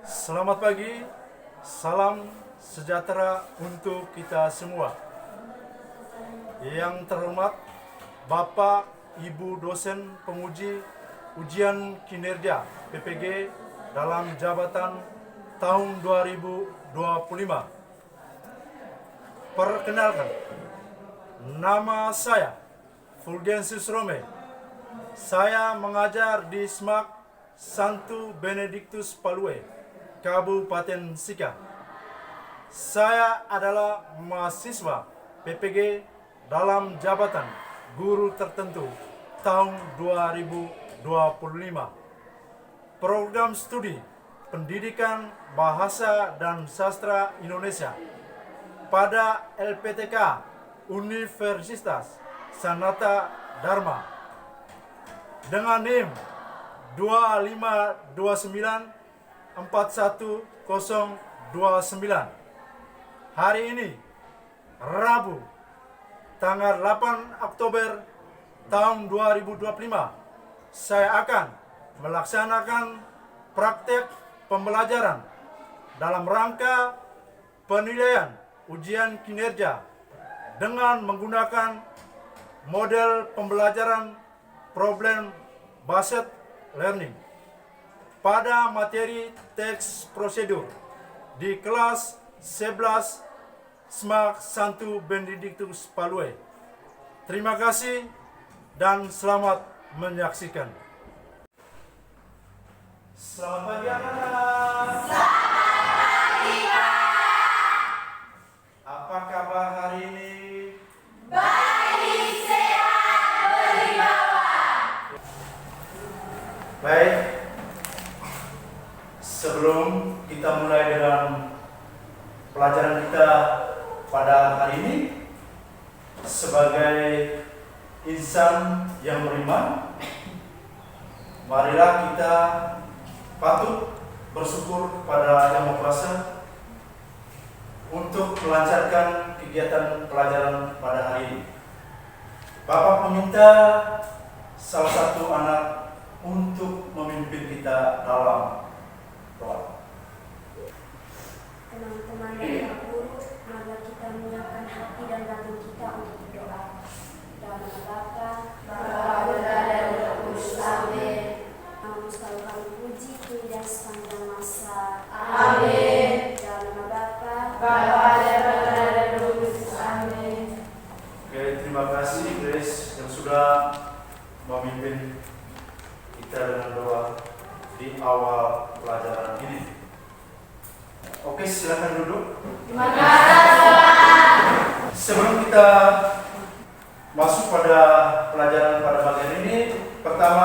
Selamat pagi, salam sejahtera untuk kita semua. Yang terhormat Bapak Ibu dosen penguji ujian kinerja PPG dalam jabatan tahun 2025. Perkenalkan, nama saya Fulgensius Rome. Saya mengajar di SMAK Santo Benedictus Palue, Kabupaten Sika. Saya adalah mahasiswa PPG dalam jabatan guru tertentu tahun 2025. Program studi Pendidikan Bahasa dan Sastra Indonesia pada LPTK Universitas Sanata Dharma dengan NIM 25294129. Hari ini Rabu tanggal 8 Oktober tahun 2025, saya akan melaksanakan praktek pembelajaran dalam rangka penilaian ujian kinerja dengan menggunakan model pembelajaran problem based learning pada materi teks prosedur di kelas 11 SMAK Santo Benedictus Palue. Terima kasih dan selamat menyaksikan. Selamat pagi anak-anak. Apa kabar hari ini? Baik, sehat, berwibawa. Baik, sebelum kita mulai dengan pelajaran kita pada hari ini, sebagai insan yang beriman, marilah kita patut bersyukur kepada Yang Maha Kuasa untuk melancarkan kegiatan pelajaran pada hari ini. Bapak meminta salah satu anak untuk memimpin kita dalam doa. Teman-teman dan guru, mari kita menyiapkan hati dan batin kita untuk berdoa. Dalam nama Bapa, Putra dan Roh Kudus. Amin. Namun selalu kami puji kini dan sepanjang masa. Amin. Dalam nama Bapa, Putra dan Roh Kudus. Amin. Oke, terima kasih Grace yang sudah memimpin kita dengan doa di awal pelajaran ini. Oke, silakan duduk. Terima kasih. Sebelum kita masuk pada pelajaran pada bagian ini, pertama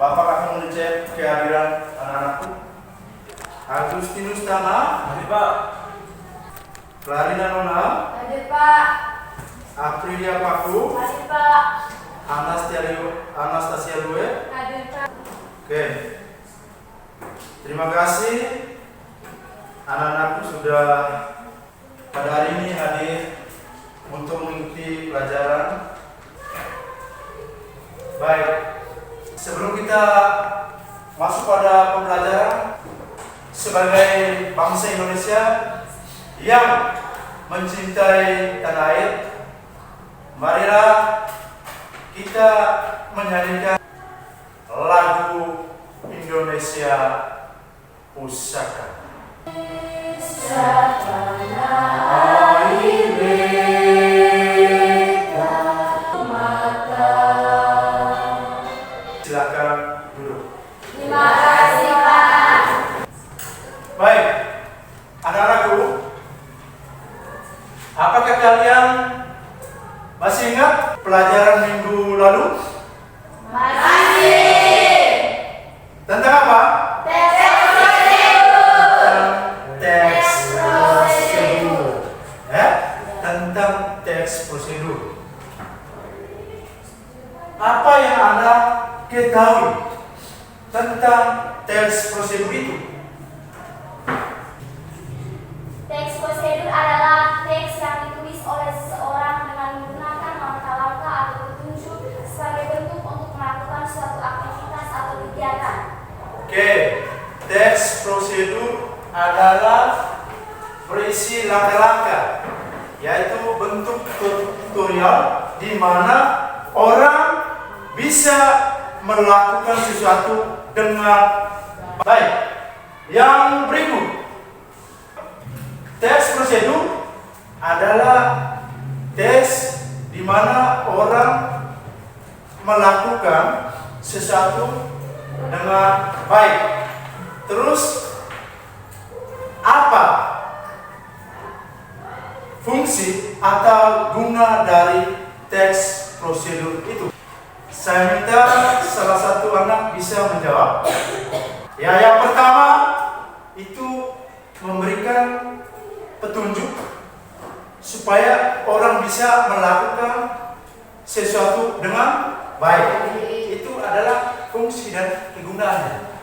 Bapak akan mengecek kehadiran anak-anakku. Agustinus Tama, hadir Pak. Clarina Nona, Hadir Pak. Aprilia Paku, Hadir Pak. Anastasia Lue. Hadir Pak. Oke. Terima kasih anak-anakku sudah pada hari ini hadir untuk mengikuti pelajaran. Baik, sebelum kita masuk pada pembelajaran, sebagai bangsa Indonesia yang mencintai tanah air, marilah kita menyanyikan lagu Indonesia Pusaka. Silakan duduk. Terima kasih Pak. Baik, anak-anakku, apakah kalian masih ingat pelajaran minggu lalu? Masih. Tentang apa? Teks prosedur. Tentang teks prosedur. Apa yang Anda ketahui tentang teks prosedur itu? Teks prosedur adalah teks yang ditulis oleh seseorang dengan menggunakan langkah-langkah atau petunjuk sebagai bentuk untuk melakukan suatu aktivitas atau kegiatan. Oke, teks prosedur adalah berisi langkah-langkah, yaitu bentuk tutorial di mana orang bisa melakukan sesuatu dengan baik. Yang berikut, teks prosedur adalah tes di mana orang melakukan sesuatu dengan baik. Terus apa fungsi atau guna dari teks prosedur itu? Saya minta salah satu anak bisa menjawab. Ya, yang pertama itu memberikan petunjuk supaya orang bisa melakukan sesuatu dengan baik. Itu adalah fungsi dan kegunaannya.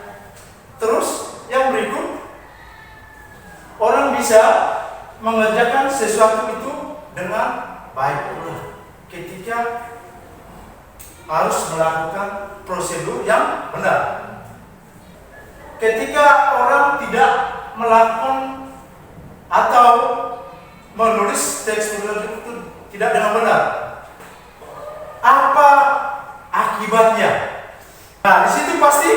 Terus yang berikut, orang bisa mengerjakan sesuatu itu dengan baik pula ketika harus melakukan prosedur yang benar. Ketika orang tidak melakukan atau menulis teks prosedur itu tidak dengan benar, apa akibatnya? Nah, di situ pasti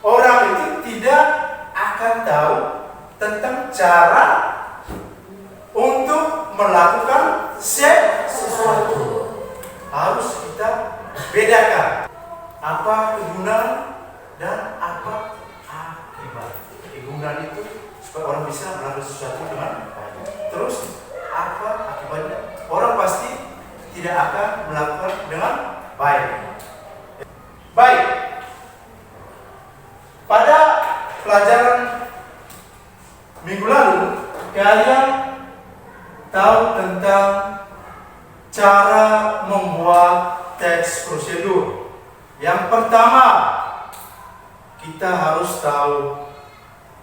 orang itu tidak akan tahu tentang cara untuk melakukan sesuatu. Harus kita bedakan apa kegunaan dan apa akibat. Kegunaan itu supaya orang bisa melakukan sesuatu dengan baik. Terus apa akibatnya? Orang pasti tidak akan melakukan dengan baik. Baik. Pada pelajaran minggu lalu, kalian tahu tentang cara membuat teks prosedur. Yang pertama, kita harus tahu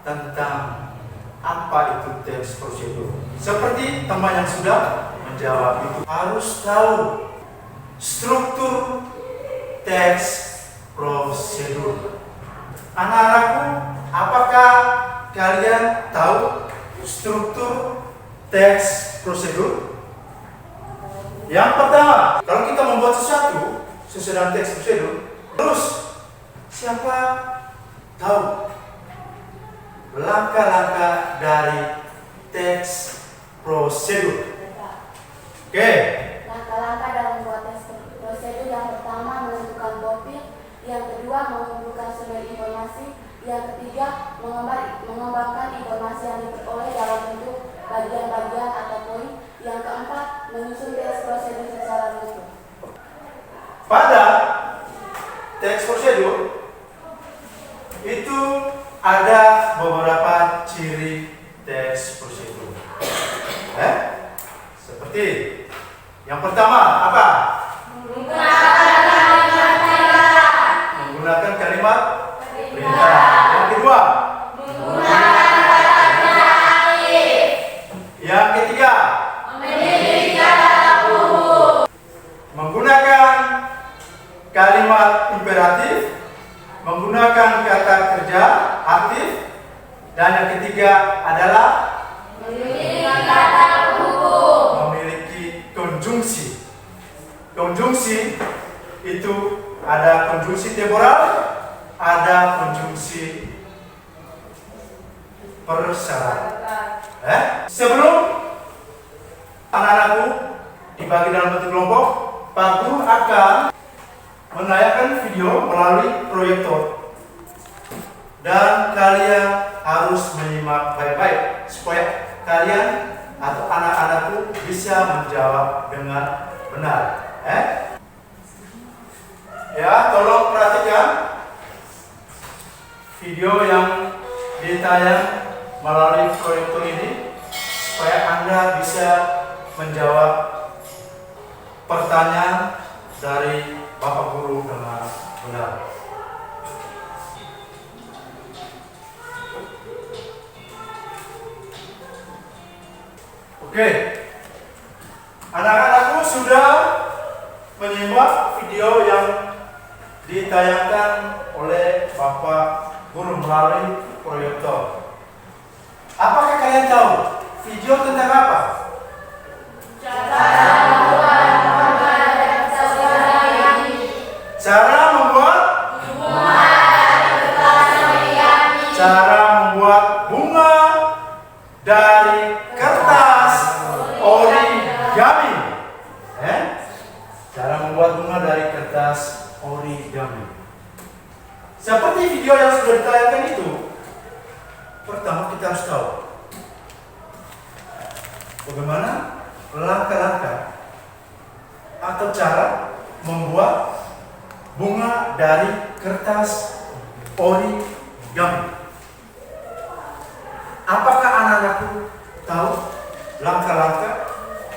tentang apa itu teks prosedur. Seperti teman yang sudah menjawab itu, harus tahu struktur teks prosedur. Anak-anakku, apakah kalian tahu struktur teks prosedur? Yang pertama, kalau kita membuat sesuatu sesuai dengan teks prosedur, terus siapa tahu langkah-langkah dari teks prosedur? Oke. Langkah-langkah dalam membuat teks prosedur: yang pertama, menentukan topik; yang kedua, mengumpulkan sumber informasi; yang ketiga, mengembangkan informasi yang diperoleh dalam bentuk bagian-bagian atau poin; yang keempat, menyusun teks prosedur secara rutin. Pada teks prosedur itu ada beberapa ciri teks prosedur. Seperti yang pertama, apa? Menggunakan kalimat perintah. Yang kedua, yang ketiga, menggunakan kalimat imperatif, menggunakan kata kerja aktif, dan yang ketiga adalah memiliki konjungsi. Konjungsi itu ada konjungsi temporal, ada konjungsi persyarat. Sebelum anak-anakku dibagi dalam bentuk kelompok, Pak Guru akan menayangkan video melalui proyektor, dan kalian harus menyimak baik-baik supaya kalian atau anak-anakku bisa menjawab dengan benar. Ya, tolong perhatikan video yang ditayang melalui proyektor ini supaya Anda bisa menjawab pertanyaan dari Bapak Guru dengan benar. Oke, anak-anakku sudah menyimak video yang ditayangkan oleh Bapak guru melalui proyektor. Apakah kalian tahu video tentang apa? Cara membuat bunga dari kertas origami. Cara membuat bunga dari kertas origami. Seperti video yang sudah ditayangkan itu, pertama kita harus tahu bagaimana langkah-langkah atau cara membuat bunga dari kertas origami. Apakah anak-anakku tahu langkah-langkah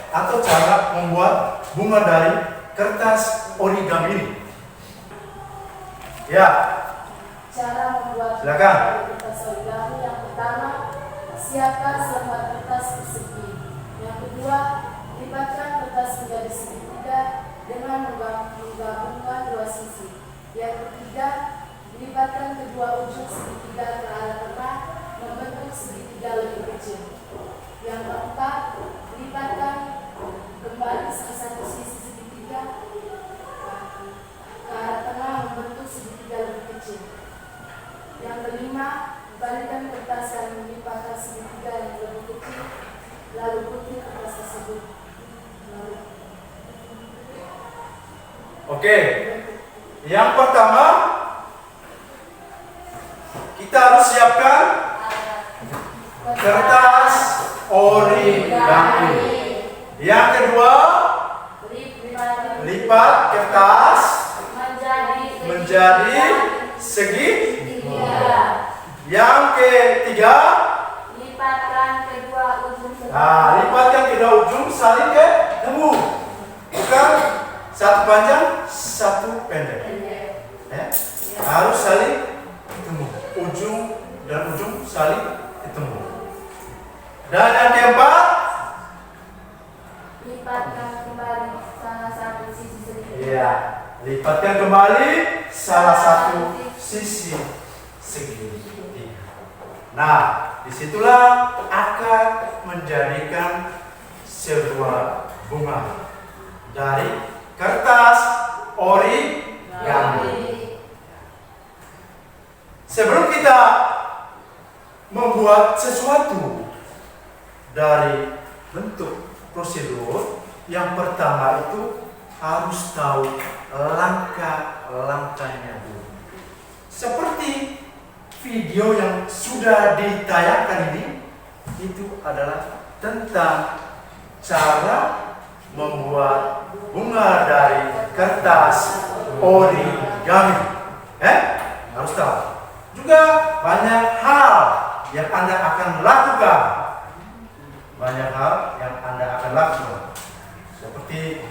atau cara membuat bunga dari kertas origami ini? Ya. Cara membuat Silakan. kertas origami: yang pertama, siapkan selembar kertas persegi. Yang kedua, lipatkan kertas menjadi segitiga dengan menggabungkan dua sisi. Yang ketiga, lipatkan kedua ujung segitiga ke arah tengah membentuk segitiga lebih kecil. Yang keempat, lipatkan kembali salah satu sisi segitiga ke arah tengah membentuk segitiga lebih kecil. Yang kelima, balikkan kertas yang melipatkan segitiga yang lebih kecil, lalu gunting kertas tersebut. Oke. Yang pertama, kita harus siapkan kertas origami. Yang kedua, lipat kertas menjadi segitiga. Yang ketiga, Lipatkan kedua ujung lipatkan kedua ujung saling ketemu. Bukan satu panjang, satu pendek. Harus saling ketemu. Ujung dan ujung saling ketemu. Dan yang keempat, lipatkan kembali salah satu sisi segitiga. iya, lipatkan kembali salah satu sisi segitiga. Nah, disitulah akan menjadikan sebuah bunga dari kertas origami. Sebelum kita membuat sesuatu dari bentuk prosedur, yang pertama itu harus tahu langkah-langkahnya dulu. Seperti video yang sudah ditayangkan ini, itu adalah tentang cara membuat bunga dari kertas origami. Harus tahu. Juga banyak hal yang Anda akan lakukan. Banyak hal yang Anda akan lakukan. Seperti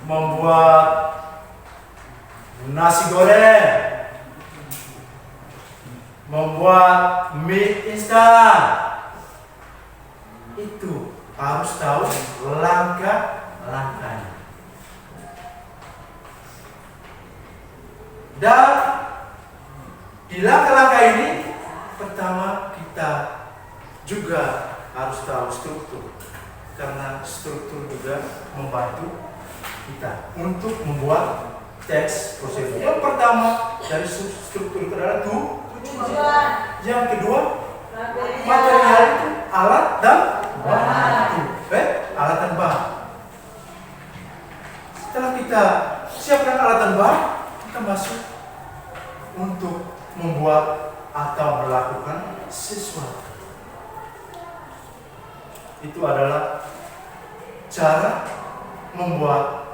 membuat nasi goreng, membuat mie instan. Itu harus tahu langkah-langkahnya. Dan di langkah-langkah ini, pertama kita juga harus tahu struktur, karena struktur juga membantu kita untuk membuat teks prosedur. Yang pertama dari struktur itu adalah tujuan. Yang kedua, material itu alat dan bahan. Alat dan bahan. Setelah kita siapkan alat dan bahan, kita masuk untuk membuat atau melakukan sesuatu. Itu adalah cara membuat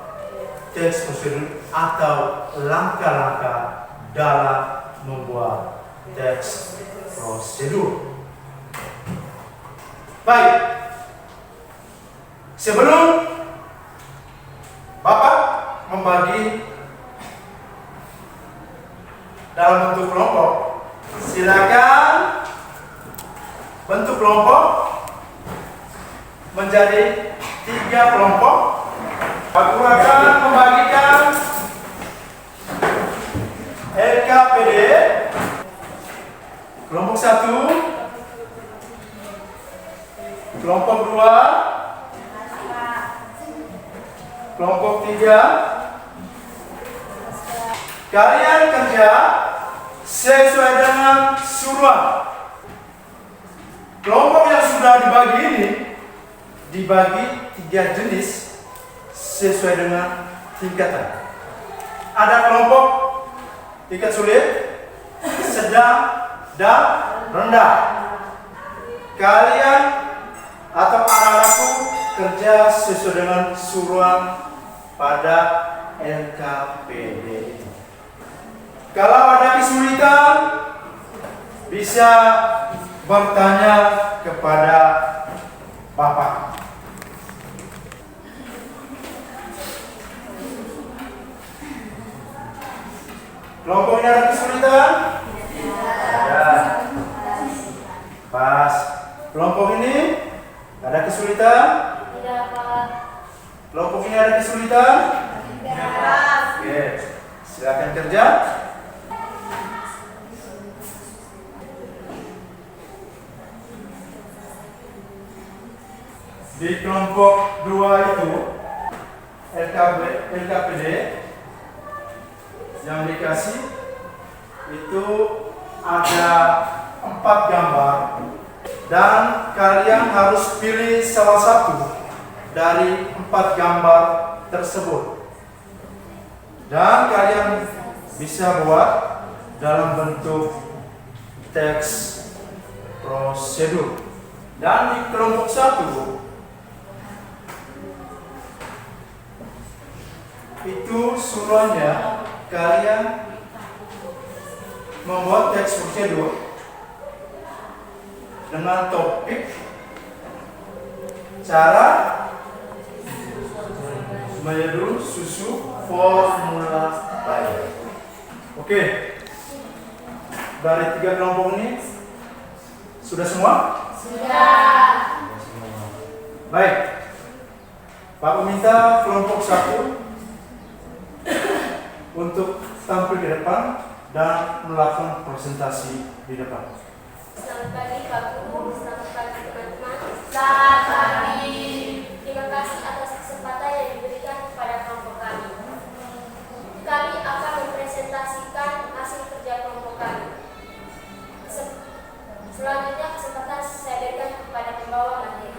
teks prosedur atau langkah-langkah dalam membuat teks prosedur. Baik, sebelum Bapak membagi dalam bentuk kelompok, silakan bentuk kelompok menjadi 3 kelompok. Aku akan membagikan LKPD Kelompok 1, kelompok 2, kelompok 3. Kalian kerja sesuai dengan suruhan. Kelompok yang sudah dibagi ini dibagi 3 jenis sesuai dengan tingkatan. Ada kelompok tingkat sulit, sedang, dan rendah. Kalian atau anak-anakku kerja sesuai dengan suruhan pada LKPD. Kalau ada kesulitan, bisa bertanya kepada Bapak. Kelompok ini ada kesulitan? Ada. Pas. Kelompok ini ada kesulitan? Tidak, Pak. Kelompok ini ada kesulitan? Tidak. Oke. Silakan kerja. Di kelompok 2 itu LKPD yang dikasih itu ada 4 gambar dan kalian harus pilih salah satu dari 4 gambar tersebut dan kalian bisa buat dalam bentuk teks prosedur. Dan di kelompok 1 itu suruhannya kalian membuat teks prosedur dengan topik cara menyeduh susu formula bayi. Oke, dari 3 kelompok ini sudah semua? Sudah. Baik, Pak meminta kelompok 1 untuk tampil di depan dan melakukan presentasi di depan. Selamat pagi Pak Guru, selamat pagi teman-teman. Selamat pagi. Terima kasih atas kesempatan yang diberikan kepada kelompok kami. Kami akan mempresentasikan hasil kerja kelompok kami. Selanjutnya kesempatan saya berikan kepada pembawa materi.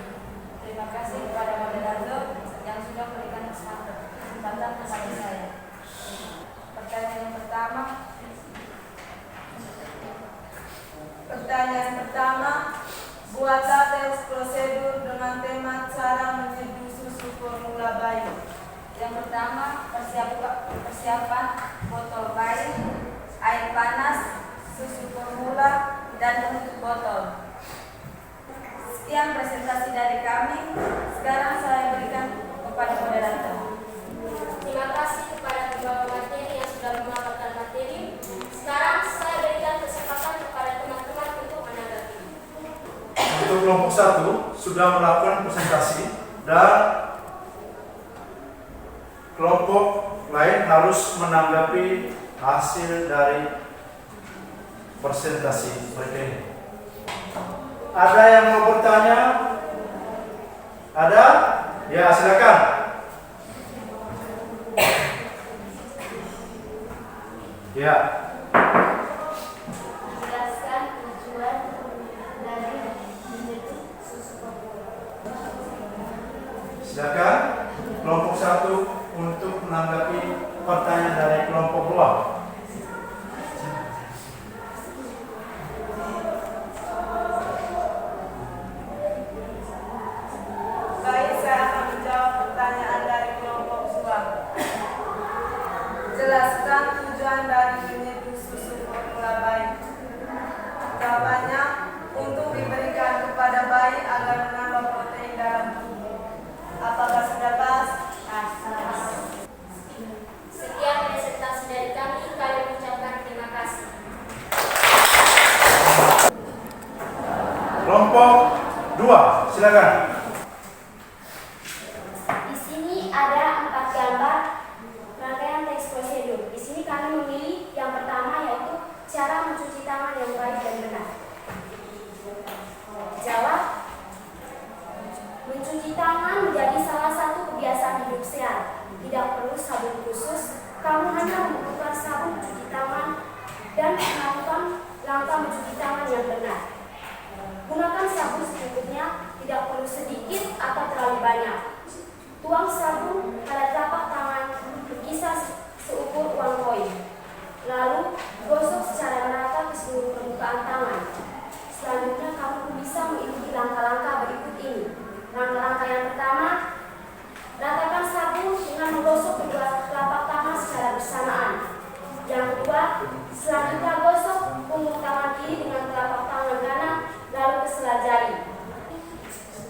Terima kasih kepada moderator yang sudah memberikan kesempatan kepada saya. Pertanyaan pertama, buatlah teks prosedur dengan tema cara menyeduh susu formula bayi. Yang pertama, persiapan botol bayi, air panas, susu formula, dan penutup botol. Sekian presentasi dari kami. Sekarang saya berikan kepada moderator. Terima kasih kepada pembawa materi yang sudah memaparkan materi. Sekarang saya berikan kesempatan kepada teman-teman untuk menanggapi. Untuk kelompok 1 sudah melakukan presentasi dan kelompok lain harus menanggapi hasil dari presentasi mereka ini. Ada yang mau bertanya? Ada? Ya, silakan. Ya. Jelaskan tujuan dari menyeduh susu formula. Silakan kelompok 1 untuk menanggapi pertanyaan dari kelompok 2. Baik, saya akan menjawab pertanyaan dari kelompok 2. Jelaskan tujuan dari menyeduh susu formula bayi. Jawabannya, untuk diberikan kepada bayi agar menambah protein dalam tubuh. Apakah sudah pas? Sekian presentasi dari kami mengucapkan terima kasih. Kelompok 2, silakan. Di sini ada 4 gambar rangkaian teks prosedur. Di sini kami memilih yang pertama yaitu cara mencuci tangan yang baik dan benar. pembukaan tangan. Selanjutnya kamu bisa mengikuti langkah-langkah berikut ini. Langkah-langkah yang pertama, ratakan sabun dengan menggosok kedua telapak tangan secara bersamaan. Yang kedua, selanjutnya gosok punggung tangan kiri dengan telapak tangan kanan, lalu ke sela jari.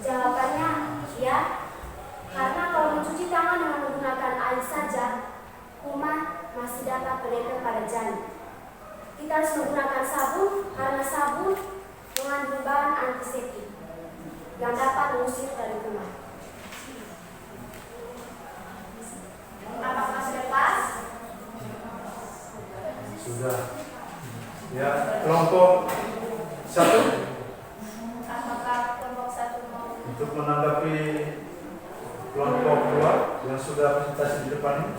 Jawabannya ya, karena kalau mencuci tangan dengan menggunakan air saja, kuman masih dapat menempel pada jari. Kita harus menggunakan sabun karena sabun mengandung bahan antiseptik yang dapat mengusir dari kuman. Apakah sudah pas? Sudah. Ya, kelompok 1 Apakah kelompok 1 mau? untuk menanggapi kelompok 2 yang sudah presentasi di depan ini.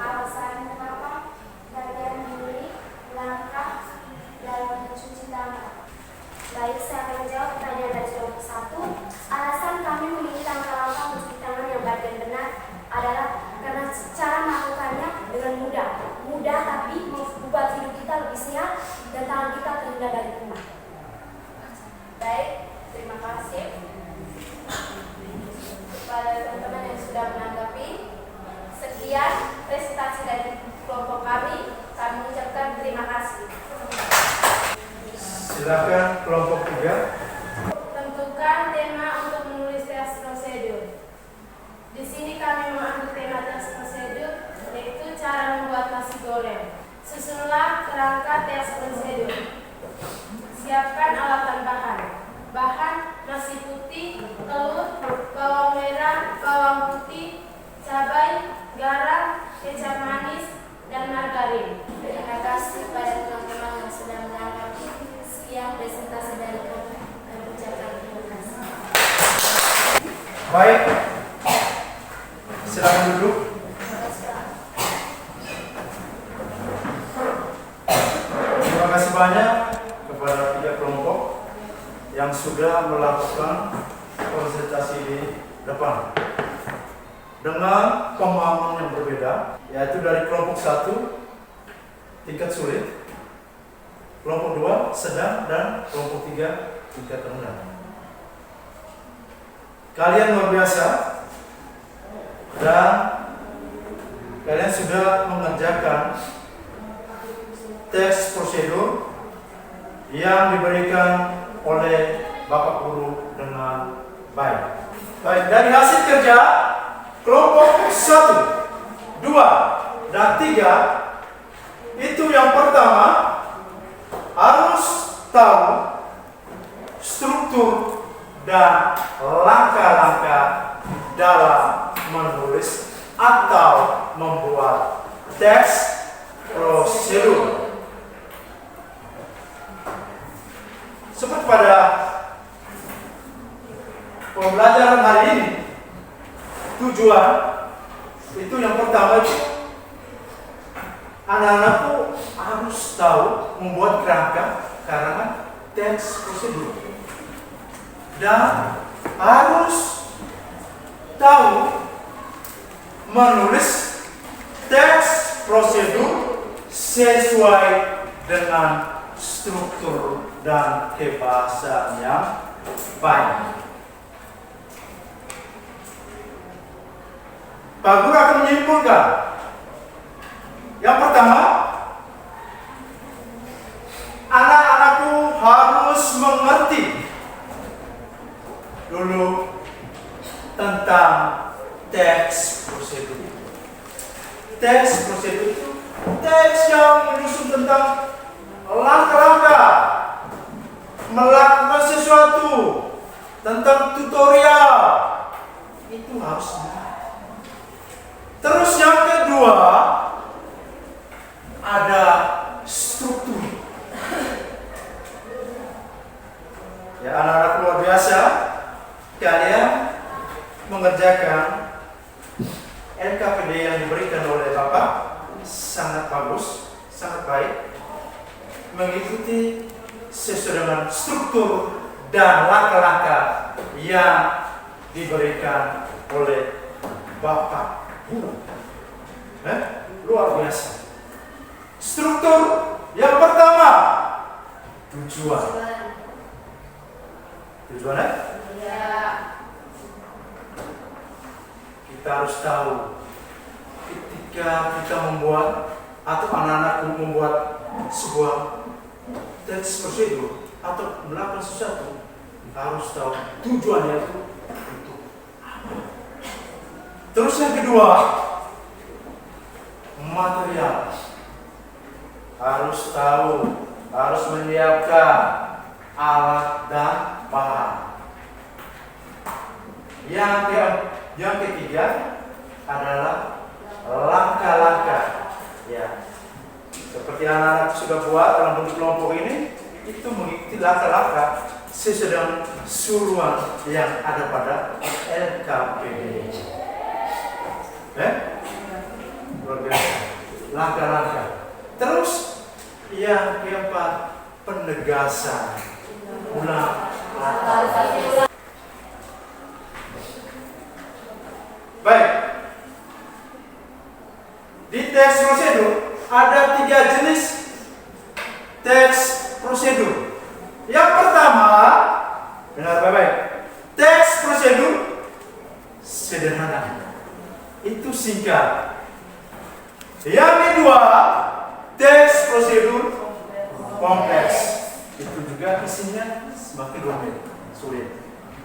Alasan mengapa kalian memilih langkah dalam mencuci tangan? Baik, saya akan menjawab pertanyaan dari kelompok 1. Alasan kami memilih langkah-langkah mencuci tangan yang baik dan benar adalah karena cara melakukannya dengan mudah. Mudah tapi membuat hidup kita lebih sehat dan tangan kita terhindar dari kuman. Baik, terima kasih kepada teman-teman yang sudah menanggapi. Sekian presentasi dari kelompok kami. Kami ucapkan terima kasih. Silakan kelompok 3. Tentukan tema untuk menulis teks prosedur. Di sini kami mengambil tema teks prosedur, yaitu cara membuat nasi goreng. Susunlah kerangka teks prosedur. Siapkan alat dan bahan. Bahan nasi putih, telur, bawang merah, bawang putih, cabai, garam, kecap manis, dan margarin. Terima kasih kepada teman-teman yang sudah menanggapi. Sekian presentasi dari kami. Kami ucapkan terima kasih. Baik. Silakan duduk. Terima kasih banyak kepada 3 kelompok yang sudah melakukan presentasi di depan dengan pemahaman yang berbeda, yaitu dari kelompok 1 tingkat sulit, kelompok 2 sedang, dan kelompok 3 tingkat rendah. Kalian luar biasa dan kalian sudah mengerjakan teks prosedur yang diberikan oleh Bapak Guru dengan baik. Baik, dari hasil kerja kelompok 1, 2, dan 3 itu yang pertama harus tahu struktur dan langkah-langkah dalam menulis atau membuat teks prosedur. Seperti pada pembelajaran hari ini, tujuan itu yang pertama itu anak-anakku harus tahu membuat kerangka karangan teks prosedur dan harus tahu menulis teks prosedur sesuai dengan struktur dan kebahasaan yang baik. Pak Guru akan menyimpulkan. Yang pertama, anak-anakku harus mengerti dulu tentang teks prosedur. Teks prosedur itu teks yang menyusun tentang langkah-langkah melakukan sesuatu, tentang tutorial. Itu harus. Terus yang kedua, ada struktur. Ya, anak-anak luar biasa, kalian mengerjakan LKPD yang diberikan oleh Bapak sangat bagus, sangat baik, mengikuti sesuai dengan struktur dan langkah-langkah yang diberikan oleh Bapak Guru. luar biasa. Struktur yang pertama, tujuan. Tujuannya? Ya. Kita harus tahu ketika kita membuat atau anak-anak membuat sebuah teks prosedur atau melakukan sesuatu, harus tahu tujuannya itu untuk apa. Terus yang kedua, material. Harus tahu, harus menyiapkan alat dan bahan. Yang ketiga adalah langkah-langkah. Ya, seperti anak-anak sudah buat dalam bentuk kelompok ini, itu mengikuti langkah-langkah sesuai dengan suruhan yang ada pada LKPD. Luar biasa. Langkah-langkah. Terus yang keempat, penegasan. Ulang. Baik. Di teks prosedur ada 3 jenis teks prosedur. Yang pertama, dengar baik-baik. Teks prosedur sederhana. Itu singkat. Yang kedua, teks prosedur kompleks. Itu juga isinya semakin rumit, sulit.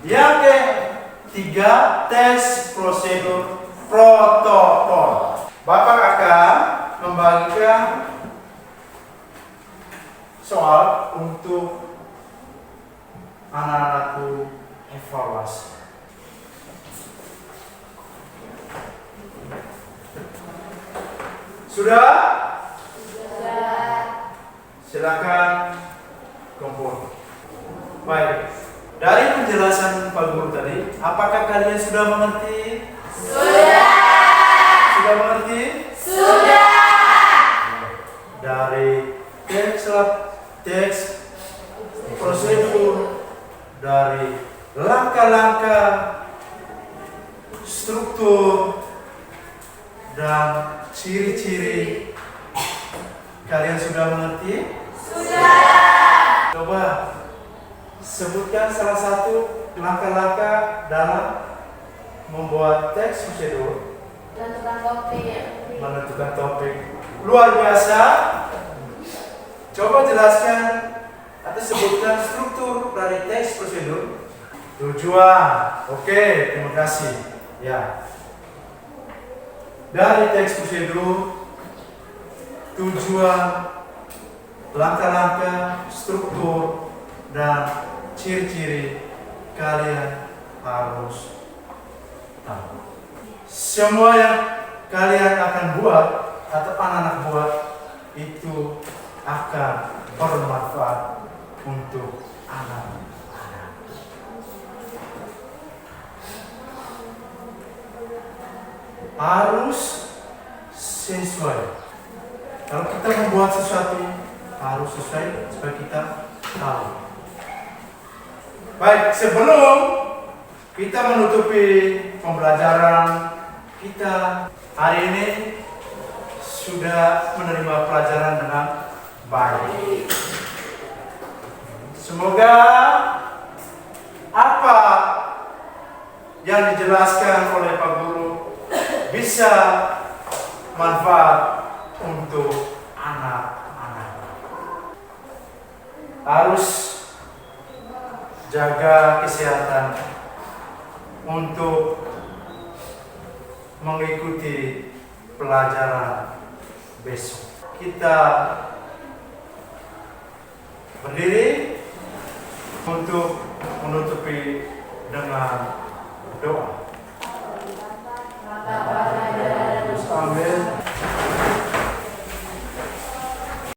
Yang ketiga, teks prosedur protokol. Bapak akan membagikan soal untuk anak-anakku evaluasi. Sudah? Silakan kumpul. Baik. Dari penjelasan Pak Guru tadi, apakah kalian sudah mengerti? Sudah. Sudah mengerti? Sudah. Dari teks prosedur, dari langkah-langkah, struktur, dan ciri-ciri, kalian sudah mengerti? Sudah. Coba sebutkan salah satu langkah-langkah dalam membuat teks prosedur. Menentukan topik. Menentukan topik. Luar biasa. Coba jelaskan atau sebutkan struktur dari teks prosedur. Tujuan. Oke, terima kasih. Ya. Dari teks prosedur, tujuan, langkah-langkah, struktur, dan ciri-ciri kalian harus tahu. Semua yang kalian akan buat atau anak-anak buat itu akan bermanfaat untuk anak-anak. Harus sesuai. Kalau kita membuat sesuatu harus sesuai supaya kita tahu. Baik, sebelum kita menutupi pembelajaran kita hari ini sudah menerima pelajaran dengan baik. Semoga apa yang dijelaskan oleh Pak Guru bisa manfaat untuk anak-anak. Harus jaga kesehatan untuk mengikuti pelajaran besok. Kita berdiri untuk menutupi dengan doa. Amin.